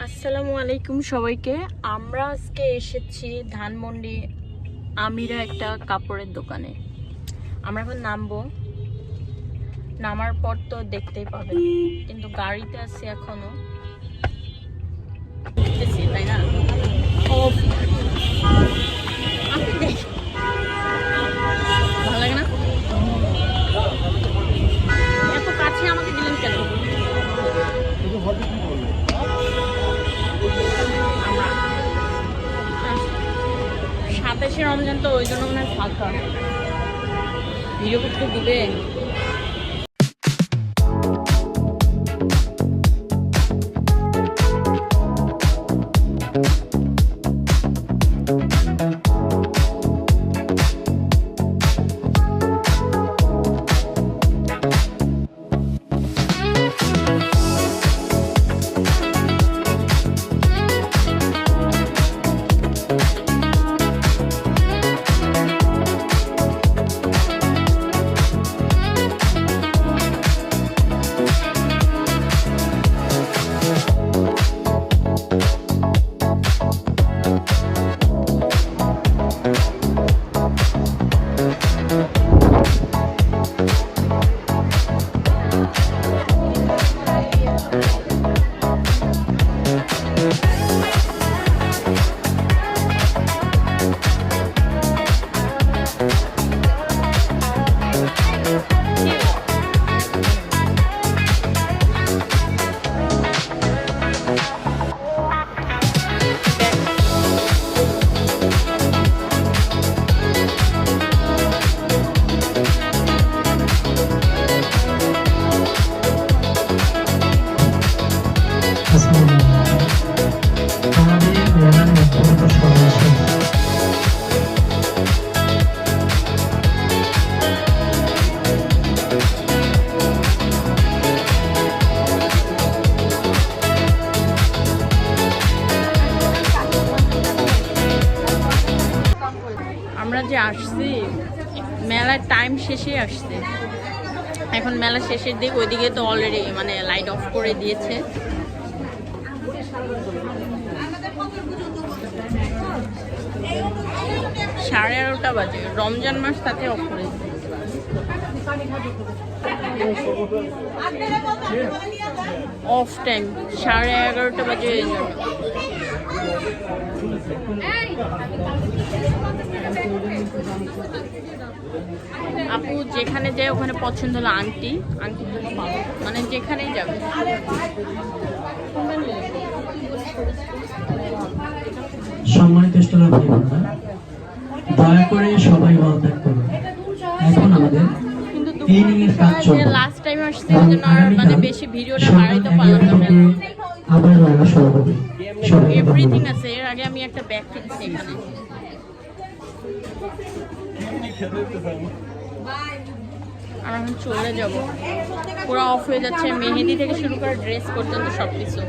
আসসালামু আলাইকুম সবাইকে। আমরা আজকে এসেছি ধানমন্ডি আমিরা একটা কাপড়ের দোকানে। আমরা এখন নামবো, নামার পর তো দেখতেই পাবেন, কিন্তু গাড়িতে আছি এখনো, তাই না? ভালো লাগে না? এত কাছে আমাকে দিলেন কেন? 27শে রমজান তো ওই জন্য মনে হয় ফাঁকা। ভিডিও করতে দিবে। আমরা যে আসছি মেলার টাইম শেষে আসছে, এখন মেলা শেষের দিক, ওইদিকে তো অলরেডি মানে লাইট অফ করে দিয়েছে। সাড়ে 11টা বাজে, রমজান মাস তাতে অফ করে অফ টাইম 11:30 বাজে। এই জন্য আপু যেখানে যায় ওখানে পছন্দ হলো আংটি, মানে যেখানেই যাবে। সম্মানিত স্টলার ভাই বোনেরা, দয়া করে সবাই ওয়াল ব্যাক করুন। এখন আমাদের ক্লিনিং এর কাজ চলছে। লাস্ট টাইম আসছে ওই জন্য আর মানে বেশি ভিডিওটা বাড়াইতে পারলাম না। আবার লাগা শুরু হবে। এভরিথিং আছে। এর আগে আমি একটা ব্যাগ কিনছি এখানে। আর এখন চলে যাব, পুরো অফ হয়ে যাচ্ছে, মেহেদি থেকে শুরু করে ড্রেস পর্যন্ত সবকিছু।